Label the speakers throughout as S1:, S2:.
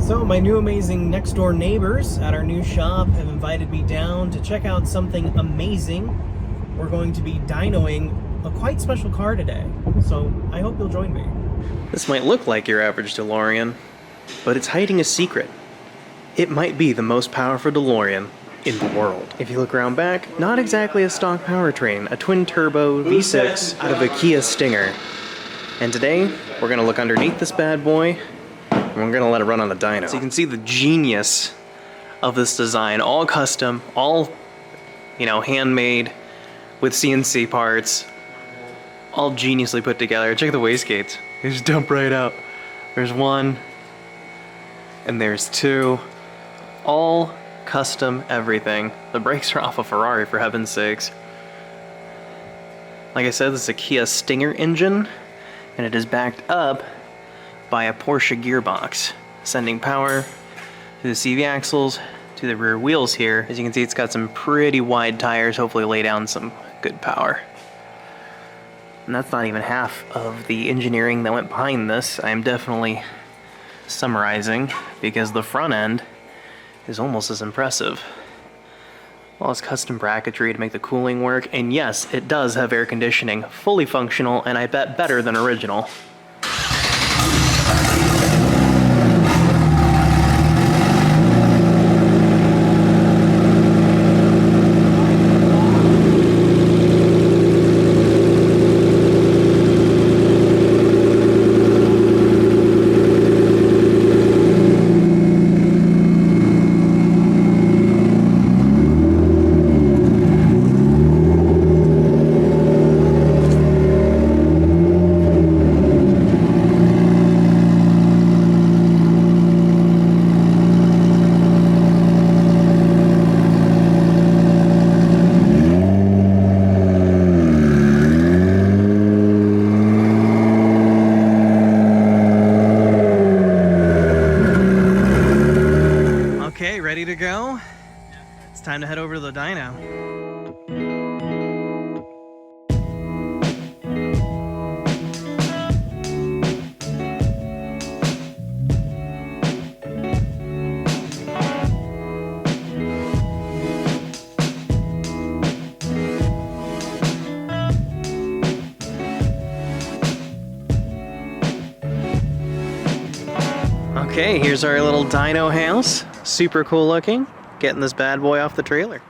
S1: So my new amazing next door neighbors at our new shop have invited me down to check out something amazing. We're going to be dynoing a quite special car today, so I hope you'll join me. This might look like your average DeLorean, but it's hiding a secret. It might be the most powerful DeLorean in the world. If you look around back, not exactly a stock powertrain, a twin-turbo V6 out of a Kia Stinger. And today, we're gonna look underneath this bad boy, and we're gonna let it run on a dyno. So you can see the genius of this design, all custom, all, handmade with CNC parts, all geniusly put together. Check the wastegates. They just dump right out. There's one, and there's two, all custom everything. The brakes are off a Ferrari, for heaven's sakes. Like I said, this is a Kia Stinger engine, and it is backed up by a Porsche gearbox, sending power to the CV axles, to the rear wheels here. As you can see, it's got some pretty wide tires, hopefully lay down some good power. And that's not even half of the engineering that went behind this. I am definitely summarizing, because the front end is almost as impressive. All this custom bracketry to make the cooling work, and yes, it does have air conditioning, fully functional, and I bet better than original. Okay, ready to go? It's time to head over to the dyno. Okay, here's our little dyno house. Super cool looking. Getting this bad boy off the trailer.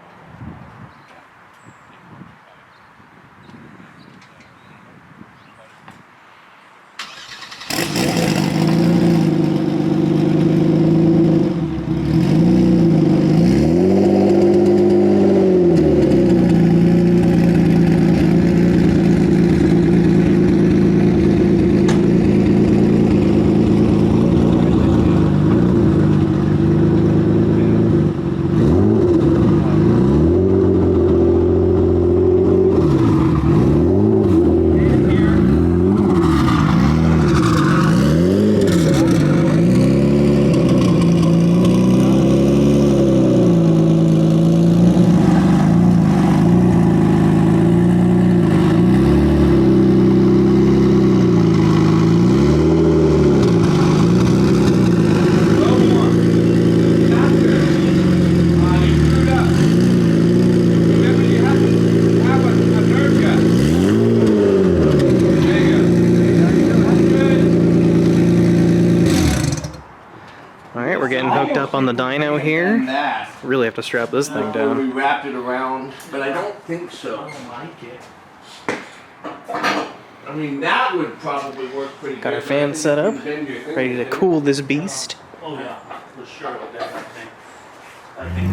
S1: Alright, we're getting hooked up on the dyno here. Really have to strap this thing down.
S2: We wrapped it around, but I don't think so.
S1: I don't like it.
S2: I mean, that would probably work pretty good.
S1: Got our fan set up, ready to cool this beast.
S3: Oh yeah, for sure. I think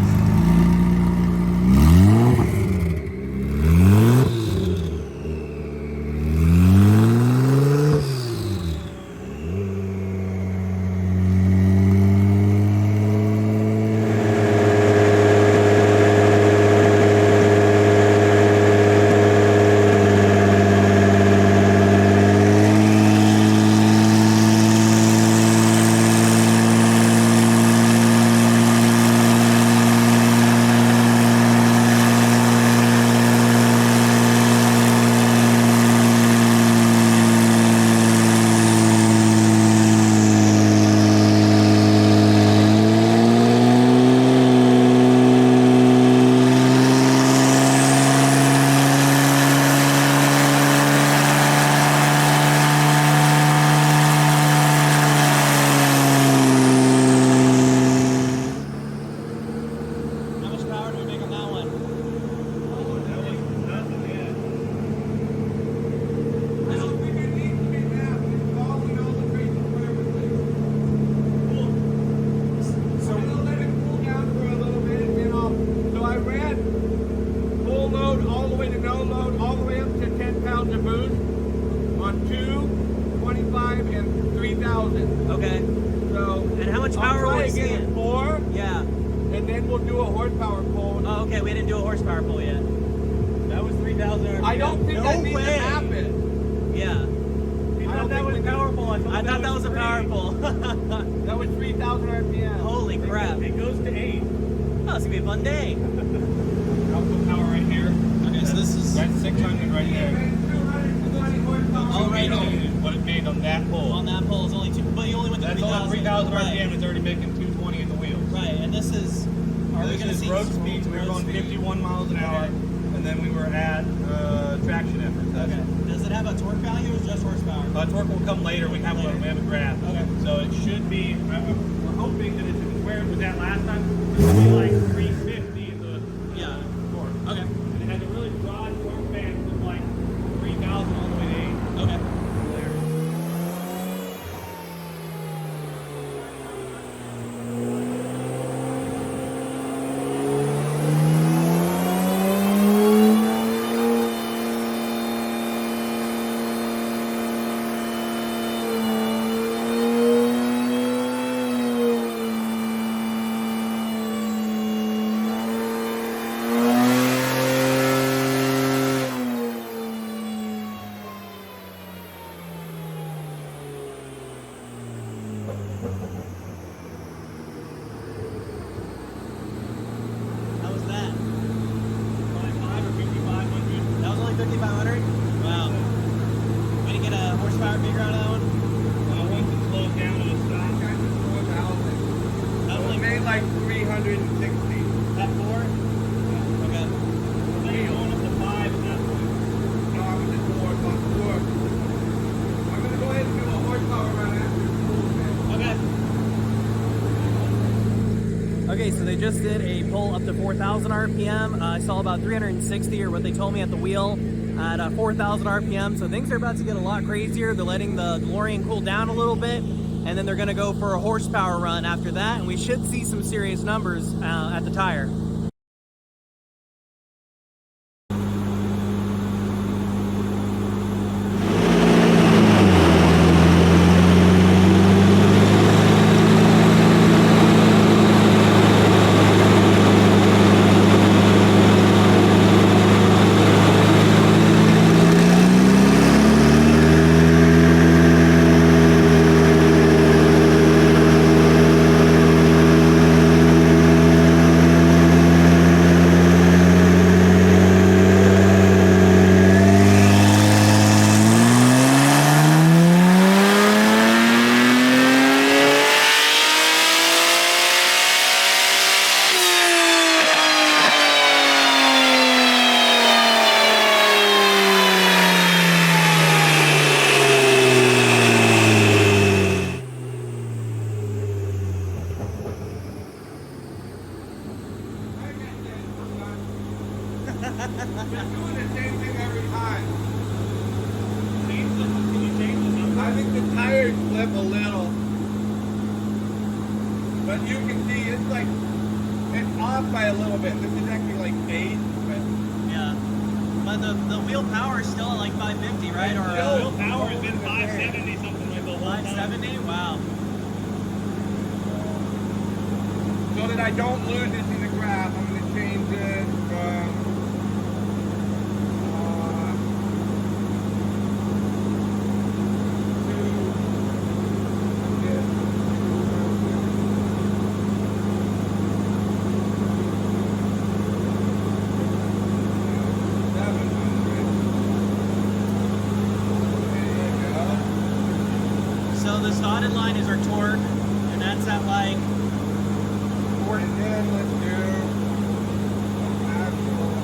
S1: horsepower
S4: I'll
S1: were
S4: try
S1: we
S4: to get it
S1: seeing?
S4: 4,
S1: Yeah.
S4: and then we'll do a horsepower pull.
S1: Oh, okay. We didn't do a horsepower pull yet.
S3: That was 3,000 RPM.
S4: I don't think
S1: No
S4: that needs
S1: way.
S4: to happen.
S1: Yeah.
S3: He
S4: I
S3: thought
S4: don't
S3: that
S4: think
S3: was
S4: we do.
S3: powerful.
S1: I thought that was a
S3: 3.
S1: power pull.
S4: That was 3,000 RPM.
S1: Holy crap.
S3: It goes to 8.
S1: Oh, it's gonna be a fun day.
S3: I'll put power right here.
S1: Okay, so this is
S3: That's 600 right there.
S1: all right.
S3: What it made on that pull.
S1: On that pole is only 2, but you only went to
S3: That's only 3,000
S1: Right.
S3: RPM. It's already making 220 in the wheels.
S1: Right, and this is. Are we
S3: This
S1: gonna
S3: is
S1: see
S3: road
S1: some
S3: speeds? We were
S1: road
S3: going
S1: speed?
S3: 51 miles an hour, and then we were at traction effort.
S1: Okay. Does it have a torque value or just horsepower?
S3: Torque will come later. We have a graph.
S1: Okay.
S3: So it should be. We're hoping that it's where it was at last time. It should be like 350 in the
S1: Yeah.
S3: torque.
S1: Okay.
S3: And it has a really broad torque band from like 3,000 all the way to 8.
S1: Okay. How was that?
S3: Like 5 or 5,500.
S1: That was only 5,500? Wow. We didn't get a horsepower figure out of that one?
S3: Once it slows down, it'll stop.
S4: That was 4,000.
S1: That was
S4: It
S1: like
S4: made like 360.
S1: that 4? Okay.
S3: Then you're going up to 5 at that point.
S4: No, I was at 4, about 4. I'm going to go ahead and do a horsepower run after it's cool, man.
S1: Okay. Okay, so they just did a pull up to 4,000 RPM. I saw about 360 or what they told me at the wheel at 4,000 RPM. So things are about to get a lot crazier. They're letting the DeLorean cool down a little bit, and then they're gonna go for a horsepower run after that, and we should see some serious numbers at the tire.
S4: Just doing the same thing every time.
S3: Can you change the number?
S4: I think the tires flip a little. But you can see it's like, it's off by a little bit. This is actually like 8, but
S1: Yeah. But the wheel power is still at like 550, right? Or
S3: Wheel power has been 570 something like the whole time.
S1: 570? Wow.
S4: so that I don't lose this in the graph, I'm going to change it from
S1: So this dotted line is our torque, and that's at like 4.
S4: and then let's do actual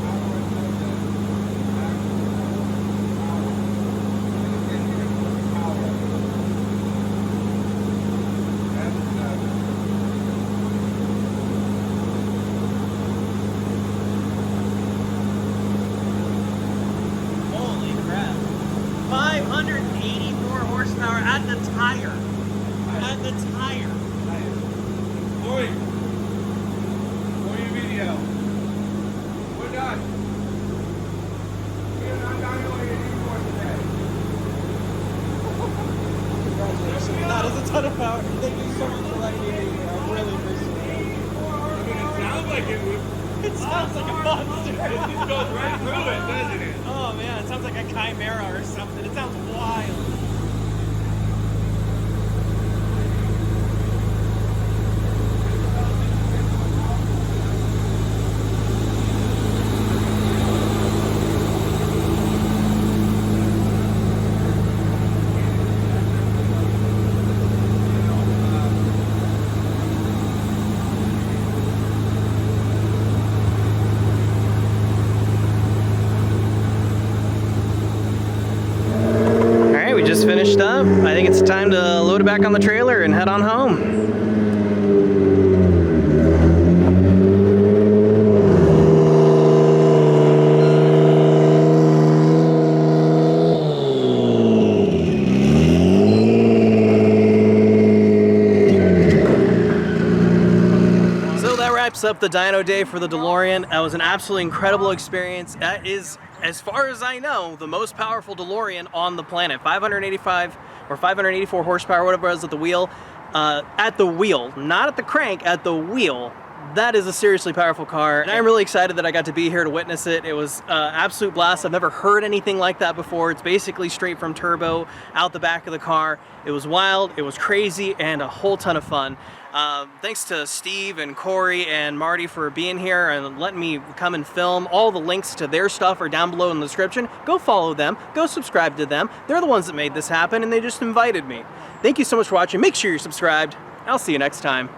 S3: It sounds like a monster.
S4: It just goes right through it, doesn't it?
S3: Oh man, it sounds like a chimera or something. It sounds wild.
S1: Just finished up. I think it's time to load it back on the trailer and head on home. So that wraps up the dyno day for the DeLorean. That was an absolutely incredible experience. That is, as far as I know, the most powerful DeLorean on the planet. 585 or 584 horsepower, whatever it was at the wheel. At the wheel, not at the crank, at the wheel. That is a seriously powerful car, and I'm really excited that I got to be here to witness it. It was absolute blast. I've never heard anything like that before. It's basically straight from turbo out the back of the car. It was wild, it was crazy, and a whole ton of fun. Thanks to Steve and Corey and Marty for being here and letting me come and film. All the links to their stuff are down below in the description. Go follow them, go subscribe to them. They're the ones that made this happen, and they just invited me. Thank you so much for watching. Make sure you're subscribed. I'll see you next time.